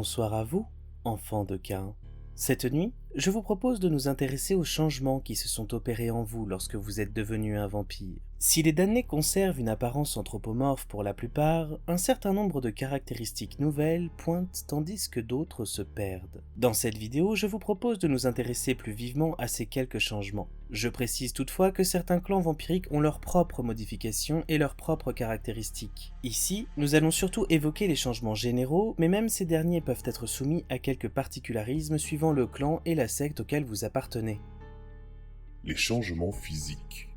bonsoir à vous, enfants de Caïn. Cette nuit, je vous propose de nous intéresser aux changements qui se sont opérés en vous lorsque vous êtes devenu un vampire. Si les damnés conservent une apparence anthropomorphe pour la plupart, un certain nombre de caractéristiques nouvelles pointent tandis que d'autres se perdent. Dans cette vidéo, je vous propose de nous intéresser plus vivement à ces quelques changements. Je précise toutefois que certains clans vampiriques ont leurs propres modifications et leurs propres caractéristiques. Ici, nous allons surtout évoquer les changements généraux, mais même ces derniers peuvent être soumis à quelques particularismes suivant le clan et la secte auquel vous appartenez. Les changements physiques.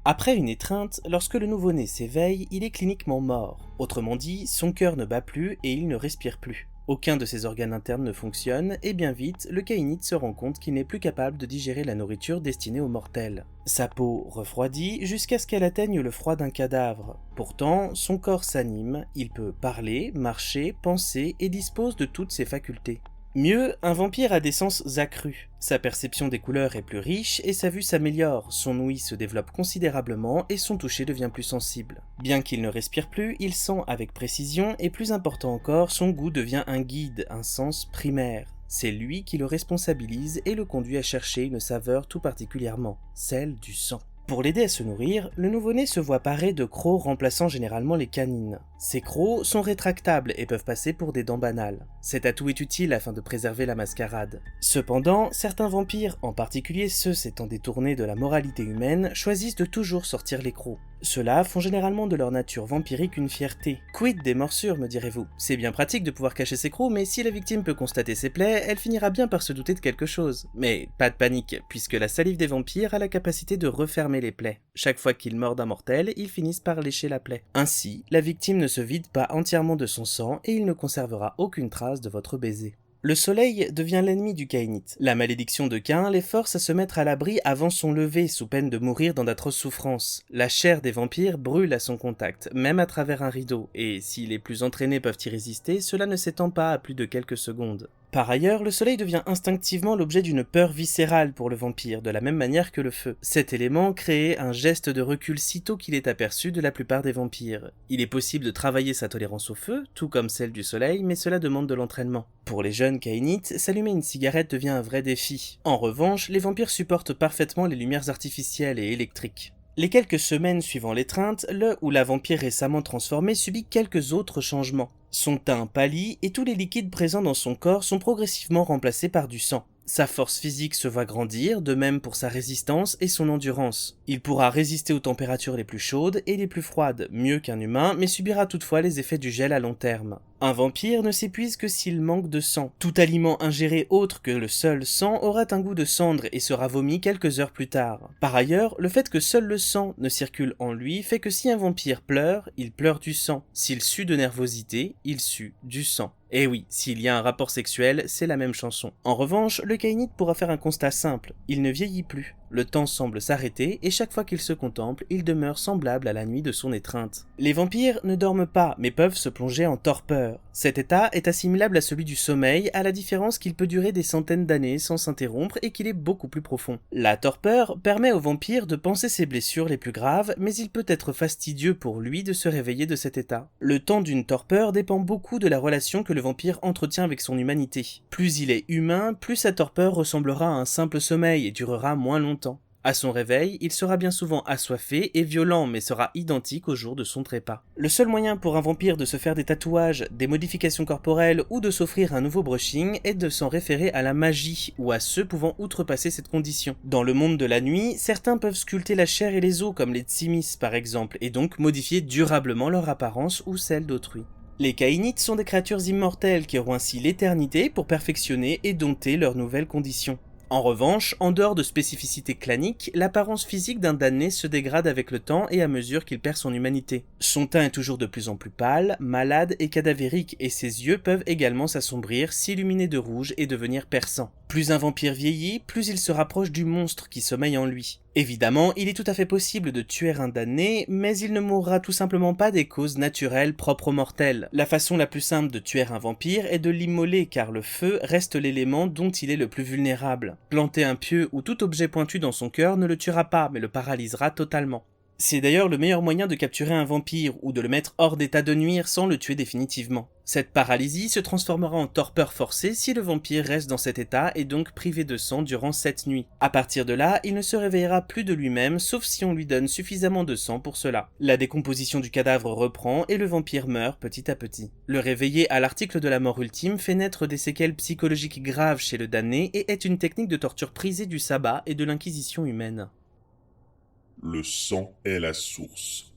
Après une étreinte, lorsque le nouveau-né s'éveille, il est cliniquement mort. Autrement dit, son cœur ne bat plus et il ne respire plus. Aucun de ses organes internes ne fonctionne, et bien vite, le caïnite se rend compte qu'il n'est plus capable de digérer la nourriture destinée aux mortels. Sa peau refroidit jusqu'à ce qu'elle atteigne le froid d'un cadavre. Pourtant, son corps s'anime, il peut parler, marcher, penser et dispose de toutes ses facultés. Mieux, un vampire a des sens accrus. Sa perception des couleurs est plus riche et sa vue s'améliore, son ouïe se développe considérablement et son toucher devient plus sensible. Bien qu'il ne respire plus, il sent avec précision et plus important encore, son goût devient un guide, un sens primaire. C'est lui qui le responsabilise et le conduit à chercher une saveur tout particulièrement, celle du sang. Pour l'aider à se nourrir, le nouveau-né se voit paré de crocs remplaçant généralement les canines. Ces crocs sont rétractables et peuvent passer pour des dents banales. Cet atout est utile afin de préserver la mascarade. Cependant, certains vampires, en particulier ceux s'étant détournés de la moralité humaine, choisissent de toujours sortir les crocs. Ceux-là font généralement de leur nature vampirique une fierté. Quid des morsures, me direz-vous? C'est bien pratique de pouvoir cacher ses crocs, mais si la victime peut constater ses plaies, elle finira bien par se douter de quelque chose. Mais pas de panique, puisque la salive des vampires a la capacité de refermer les plaies. Chaque fois qu'ils mordent un mortel, ils finissent par lécher la plaie. Ainsi, la victime ne se vide pas entièrement de son sang et il ne conservera aucune trace de votre baiser. Le soleil devient l'ennemi du caïnite. La malédiction de Caïn les force à se mettre à l'abri avant son lever, sous peine de mourir dans d'atroces souffrances. La chair des vampires brûle à son contact, même à travers un rideau, et si les plus entraînés peuvent y résister, cela ne s'étend pas à plus de quelques secondes. Par ailleurs, le soleil devient instinctivement l'objet d'une peur viscérale pour le vampire, de la même manière que le feu. Cet élément crée un geste de recul sitôt qu'il est aperçu de la plupart des vampires. Il est possible de travailler sa tolérance au feu, tout comme celle du soleil, mais cela demande de l'entraînement. Pour les jeunes caïnites, s'allumer une cigarette devient un vrai défi. En revanche, les vampires supportent parfaitement les lumières artificielles et électriques. Les quelques semaines suivant l'étreinte, le ou la vampire récemment transformée subit quelques autres changements. Son teint pâlit et tous les liquides présents dans son corps sont progressivement remplacés par du sang. Sa force physique se voit grandir, de même pour sa résistance et son endurance. Il pourra résister aux températures les plus chaudes et les plus froides, mieux qu'un humain, mais subira toutefois les effets du gel à long terme. Un vampire ne s'épuise que s'il manque de sang. Tout aliment ingéré autre que le seul sang aura un goût de cendre et sera vomi quelques heures plus tard. Par ailleurs, le fait que seul le sang ne circule en lui fait que si un vampire pleure, il pleure du sang. S'il sue de nervosité, il sue du sang. Et oui, s'il y a un rapport sexuel, c'est la même chanson. En revanche, le caïnite pourra faire un constat simple, il ne vieillit plus. Le temps semble s'arrêter et chaque fois qu'il se contemple, il demeure semblable à la nuit de son étreinte. Les vampires ne dorment pas, mais peuvent se plonger en torpeur. Cet état est assimilable à celui du sommeil, à la différence qu'il peut durer des centaines d'années sans s'interrompre et qu'il est beaucoup plus profond. La torpeur permet au vampire de panser ses blessures les plus graves, mais il peut être fastidieux pour lui de se réveiller de cet état. Le temps d'une torpeur dépend beaucoup de la relation que le vampire entretient avec son humanité. Plus il est humain, plus sa torpeur ressemblera à un simple sommeil et durera moins longtemps. À son réveil, il sera bien souvent assoiffé et violent, mais sera identique au jour de son trépas. Le seul moyen pour un vampire de se faire des tatouages, des modifications corporelles ou de s'offrir un nouveau brushing est de s'en référer à la magie ou à ceux pouvant outrepasser cette condition. Dans le monde de la nuit, certains peuvent sculpter la chair et les os comme les tsimis par exemple, et donc modifier durablement leur apparence ou celle d'autrui. Les caïnites sont des créatures immortelles qui auront ainsi l'éternité pour perfectionner et dompter leurs nouvelles conditions. En revanche, en dehors de spécificités claniques, l'apparence physique d'un damné se dégrade avec le temps et à mesure qu'il perd son humanité. Son teint est toujours de plus en plus pâle, malade et cadavérique, et ses yeux peuvent également s'assombrir, s'illuminer de rouge et devenir perçants. Plus un vampire vieillit, plus il se rapproche du monstre qui sommeille en lui. Évidemment, il est tout à fait possible de tuer un damné, mais il ne mourra tout simplement pas des causes naturelles propres aux mortels. La façon la plus simple de tuer un vampire est de l'immoler car le feu reste l'élément dont il est le plus vulnérable. Planter un pieu ou tout objet pointu dans son cœur ne le tuera pas, mais le paralysera totalement. C'est d'ailleurs le meilleur moyen de capturer un vampire ou de le mettre hors d'état de nuire sans le tuer définitivement. Cette paralysie se transformera en torpeur forcée si le vampire reste dans cet état et donc privé de sang durant 7 nuits. À partir de là, il ne se réveillera plus de lui-même sauf si on lui donne suffisamment de sang pour cela. La décomposition du cadavre reprend et le vampire meurt petit à petit. Le réveiller à l'article de la mort ultime fait naître des séquelles psychologiques graves chez le damné et est une technique de torture prisée du sabbat et de l'inquisition humaine. Le sang est la source.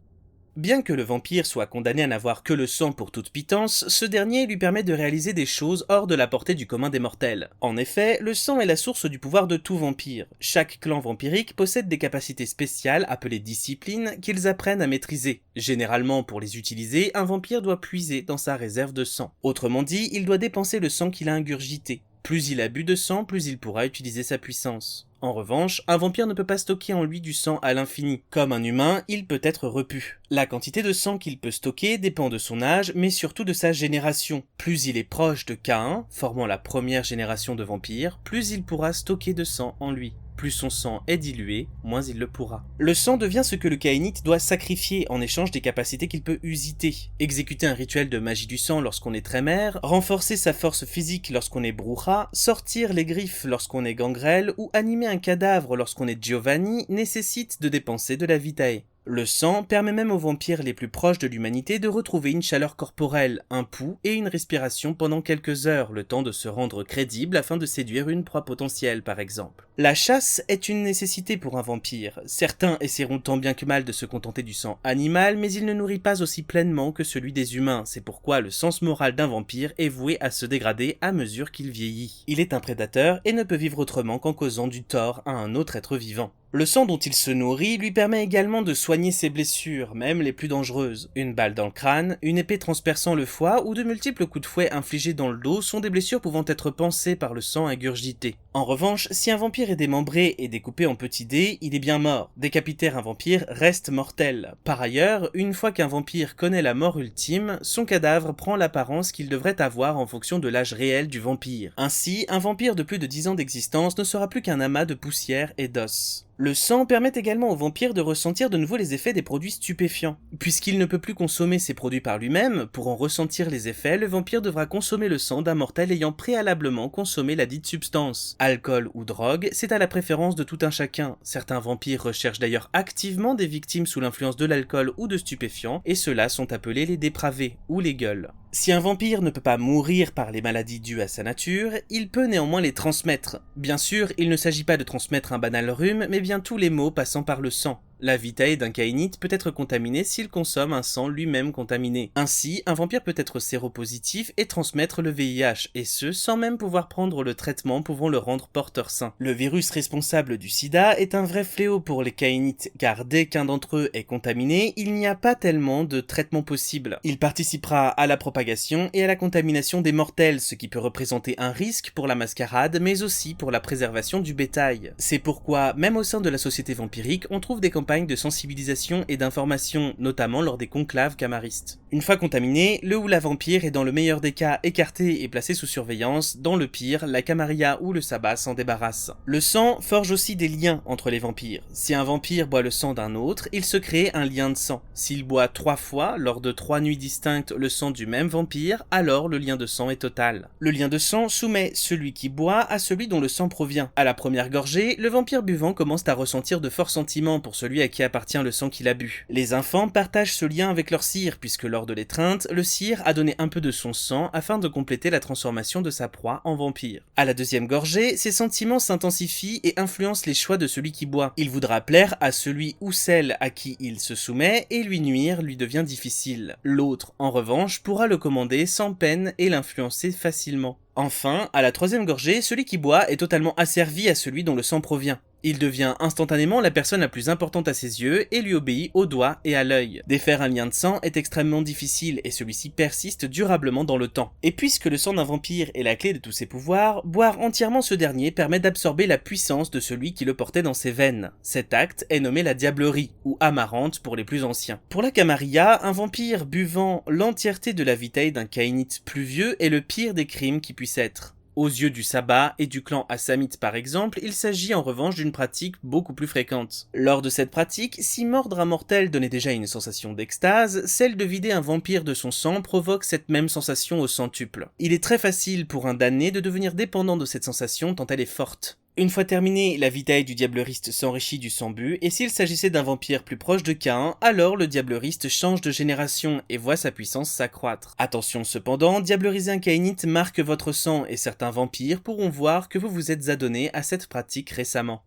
Bien que le vampire soit condamné à n'avoir que le sang pour toute pitance, ce dernier lui permet de réaliser des choses hors de la portée du commun des mortels. En effet, le sang est la source du pouvoir de tout vampire. Chaque clan vampirique possède des capacités spéciales appelées disciplines qu'ils apprennent à maîtriser. Généralement, pour les utiliser, un vampire doit puiser dans sa réserve de sang. Autrement dit, il doit dépenser le sang qu'il a ingurgité. Plus il a bu de sang, plus il pourra utiliser sa puissance. En revanche, un vampire ne peut pas stocker en lui du sang à l'infini. Comme un humain, il peut être repu. La quantité de sang qu'il peut stocker dépend de son âge, mais surtout de sa génération. Plus il est proche de K1, formant la première génération de vampires, plus il pourra stocker de sang en lui. Plus son sang est dilué, moins il le pourra. Le sang devient ce que le Kainite doit sacrifier en échange des capacités qu'il peut usiter. Exécuter un rituel de magie du sang lorsqu'on est Trémère, renforcer sa force physique lorsqu'on est Bruja, sortir les griffes lorsqu'on est Gangrel ou animer un cadavre lorsqu'on est Giovanni nécessite de dépenser de la vitae. Le sang permet même aux vampires les plus proches de l'humanité de retrouver une chaleur corporelle, un pouls et une respiration pendant quelques heures, le temps de se rendre crédible afin de séduire une proie potentielle par exemple. La chasse est une nécessité pour un vampire. Certains essaieront tant bien que mal de se contenter du sang animal, mais il ne nourrit pas aussi pleinement que celui des humains. C'est pourquoi le sens moral d'un vampire est voué à se dégrader à mesure qu'il vieillit. Il est un prédateur et ne peut vivre autrement qu'en causant du tort à un autre être vivant. Le sang dont il se nourrit lui permet également de soigner ses blessures, même les plus dangereuses. Une balle dans le crâne, une épée transperçant le foie ou de multiples coups de fouet infligés dans le dos sont des blessures pouvant être pansées par le sang ingurgité. En revanche, si un vampire est démembré et découpé en petits dés, il est bien mort. Décapiter un vampire reste mortel. Par ailleurs, une fois qu'un vampire connaît la mort ultime, son cadavre prend l'apparence qu'il devrait avoir en fonction de l'âge réel du vampire. Ainsi, un vampire de plus de 10 ans d'existence ne sera plus qu'un amas de poussière et d'os. Le sang permet également au vampire de ressentir de nouveau les effets des produits stupéfiants. Puisqu'il ne peut plus consommer ces produits par lui-même, pour en ressentir les effets, le vampire devra consommer le sang d'un mortel ayant préalablement consommé la dite substance. Alcool ou drogue, c'est à la préférence de tout un chacun. Certains vampires recherchent d'ailleurs activement des victimes sous l'influence de l'alcool ou de stupéfiants, et ceux-là sont appelés les dépravés, ou les gueules. Si un vampire ne peut pas mourir par les maladies dues à sa nature, il peut néanmoins les transmettre. Bien sûr, il ne s'agit pas de transmettre un banal rhume, mais bien tous les maux passant par le sang. La vitae d'un Kainite peut être contaminée s'il consomme un sang lui-même contaminé. Ainsi, un vampire peut être séropositif et transmettre le VIH, et ce, sans même pouvoir prendre le traitement pouvant le rendre porteur sain. Le virus responsable du sida est un vrai fléau pour les Kainites, car dès qu'un d'entre eux est contaminé, il n'y a pas tellement de traitement possible. Il participera à la propagation et à la contamination des mortels, ce qui peut représenter un risque pour la mascarade, mais aussi pour la préservation du bétail. C'est pourquoi, même au sein de la société vampirique, on trouve des campagnes de sensibilisation et d'information, notamment lors des conclaves camaristes. Une fois contaminé, le ou la vampire est dans le meilleur des cas écarté et placé sous surveillance, dans le pire, la camarilla ou le sabbat s'en débarrasse. Le sang forge aussi des liens entre les vampires. Si un vampire boit le sang d'un autre, il se crée un lien de sang. S'il boit 3 fois, lors de 3 nuits distinctes, le sang du même vampire, alors le lien de sang est total. Le lien de sang soumet celui qui boit à celui dont le sang provient. À la première gorgée, le vampire buvant commence à ressentir de forts sentiments pour celui à qui appartient le sang qu'il a bu. Les infants partagent ce lien avec leur sire, puisque lors de l'étreinte, le sire a donné un peu de son sang afin de compléter la transformation de sa proie en vampire. À la deuxième gorgée, ses sentiments s'intensifient et influencent les choix de celui qui boit. Il voudra plaire à celui ou celle à qui il se soumet et lui nuire lui devient difficile. L'autre, en revanche, pourra le commander sans peine et l'influencer facilement. Enfin, à la troisième gorgée, celui qui boit est totalement asservi à celui dont le sang provient. Il devient instantanément la personne la plus importante à ses yeux et lui obéit au doigt et à l'œil. Défaire un lien de sang est extrêmement difficile et celui-ci persiste durablement dans le temps. Et puisque le sang d'un vampire est la clé de tous ses pouvoirs, boire entièrement ce dernier permet d'absorber la puissance de celui qui le portait dans ses veines. Cet acte est nommé la diablerie, ou amarante pour les plus anciens. Pour la camarilla, un vampire buvant l'entièreté de la vitae d'un Kainite plus vieux est le pire des crimes qui puisse être. Aux yeux du sabbat et du clan Assamit par exemple, il s'agit en revanche d'une pratique beaucoup plus fréquente. Lors de cette pratique, si mordre un mortel donnait déjà une sensation d'extase, celle de vider un vampire de son sang provoque cette même sensation au centuple. Il est très facile pour un damné de devenir dépendant de cette sensation tant elle est forte. Une fois terminée, la vitaille du diableriste s'enrichit du sang bu, et s'il s'agissait d'un vampire plus proche de Caïn, alors le diableriste change de génération et voit sa puissance s'accroître. Attention cependant, diableriser un caïnite marque votre sang et certains vampires pourront voir que vous vous êtes adonné à cette pratique récemment.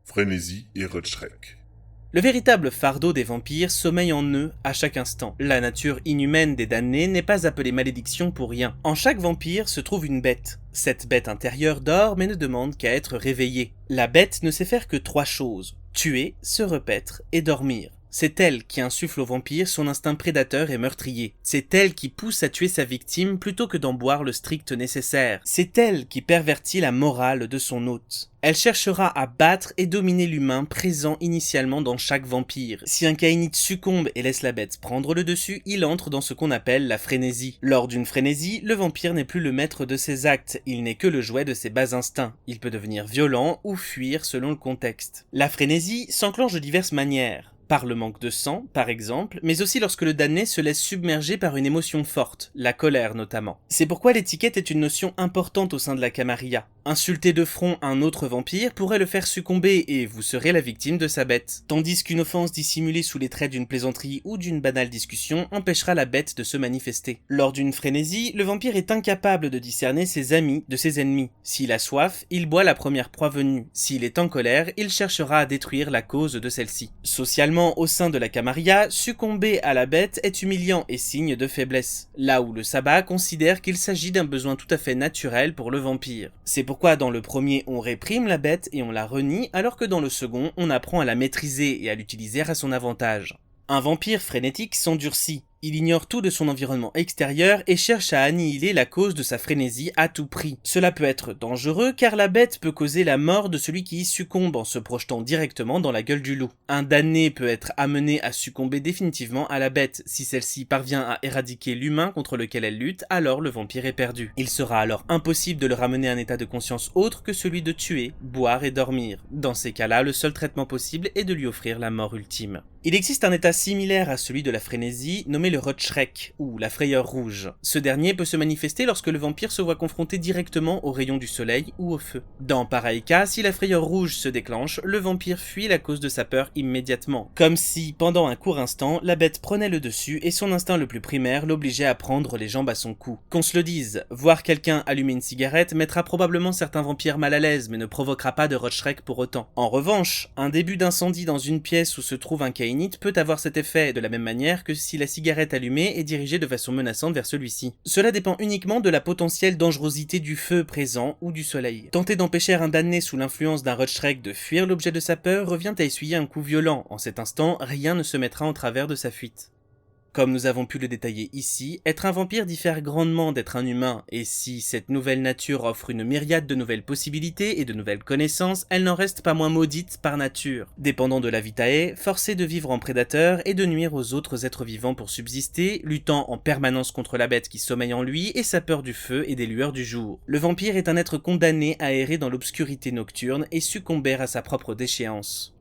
Frénésie et Rutschreck. Le véritable fardeau des vampires sommeille en eux à chaque instant. La nature inhumaine des damnés n'est pas appelée malédiction pour rien. En chaque vampire se trouve une bête. Cette bête intérieure dort mais ne demande qu'à être réveillée. La bête ne sait faire que 3 choses: tuer, se repaître et dormir. C'est elle qui insuffle au vampire son instinct prédateur et meurtrier. C'est elle qui pousse à tuer sa victime plutôt que d'en boire le strict nécessaire. C'est elle qui pervertit la morale de son hôte. Elle cherchera à battre et dominer l'humain présent initialement dans chaque vampire. Si un caïnite succombe et laisse la bête prendre le dessus, il entre dans ce qu'on appelle la frénésie. Lors d'une frénésie, le vampire n'est plus le maître de ses actes, il n'est que le jouet de ses bas instincts. Il peut devenir violent ou fuir selon le contexte. La frénésie s'enclenche de diverses manières. Par le manque de sang, par exemple, mais aussi lorsque le damné se laisse submerger par une émotion forte, la colère notamment. C'est pourquoi l'étiquette est une notion importante au sein de la Camarilla. Insulter de front un autre vampire pourrait le faire succomber et vous serez la victime de sa bête. Tandis qu'une offense dissimulée sous les traits d'une plaisanterie ou d'une banale discussion empêchera la bête de se manifester. Lors d'une frénésie, le vampire est incapable de discerner ses amis de ses ennemis. S'il a soif, il boit la première proie venue. S'il est en colère, il cherchera à détruire la cause de celle-ci. Socialement, au sein de la Camarilla, succomber à la bête est humiliant et signe de faiblesse. Là où le sabbat considère qu'il s'agit d'un besoin tout à fait naturel pour le vampire. C'est pourquoi dans le premier on réprime la bête et on la renie, alors que dans le second on apprend à la maîtriser et à l'utiliser à son avantage. Un vampire frénétique s'endurcit. Il ignore tout de son environnement extérieur et cherche à annihiler la cause de sa frénésie à tout prix. Cela peut être dangereux car la bête peut causer la mort de celui qui y succombe en se projetant directement dans la gueule du loup. Un damné peut être amené à succomber définitivement à la bête. Si celle-ci parvient à éradiquer l'humain contre lequel elle lutte, alors le vampire est perdu. Il sera alors impossible de le ramener à un état de conscience autre que celui de tuer, boire et dormir. Dans ces cas-là, le seul traitement possible est de lui offrir la mort ultime. Il existe un état similaire à celui de la frénésie, nommé le Rutschreck, ou la frayeur rouge. Ce dernier peut se manifester lorsque le vampire se voit confronté directement aux rayons du soleil ou au feu. Dans pareil cas, si la frayeur rouge se déclenche, le vampire fuit la cause de sa peur immédiatement. Comme si, pendant un court instant, la bête prenait le dessus et son instinct le plus primaire l'obligeait à prendre les jambes à son cou. Qu'on se le dise, voir quelqu'un allumer une cigarette mettra probablement certains vampires mal à l'aise, mais ne provoquera pas de Rutschreck pour autant. En revanche, un début d'incendie dans une pièce où se trouve un caïnite peut avoir cet effet de la même manière que si la cigarette allumée est dirigée de façon menaçante vers celui-ci. Cela dépend uniquement de la potentielle dangerosité du feu présent ou du soleil. Tenter d'empêcher un damné sous l'influence d'un Rutschreck de fuir l'objet de sa peur revient à essuyer un coup violent. En cet instant, rien ne se mettra en travers de sa fuite. Comme nous avons pu le détailler ici, être un vampire diffère grandement d'être un humain, et si cette nouvelle nature offre une myriade de nouvelles possibilités et de nouvelles connaissances, elle n'en reste pas moins maudite par nature. Dépendant de la vitae, forcé de vivre en prédateur et de nuire aux autres êtres vivants pour subsister, luttant en permanence contre la bête qui sommeille en lui et sa peur du feu et des lueurs du jour. Le vampire est un être condamné à errer dans l'obscurité nocturne et succomber à sa propre déchéance.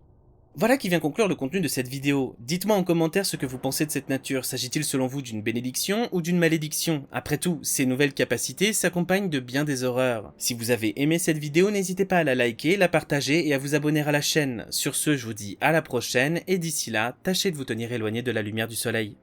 Voilà qui vient conclure le contenu de cette vidéo. Dites-moi en commentaire ce que vous pensez de cette nature. S'agit-il selon vous d'une bénédiction ou d'une malédiction? Après tout, ces nouvelles capacités s'accompagnent de bien des horreurs. Si vous avez aimé cette vidéo, n'hésitez pas à la liker, la partager et à vous abonner à la chaîne. Sur ce, je vous dis à la prochaine et d'ici là, tâchez de vous tenir éloigné de la lumière du soleil.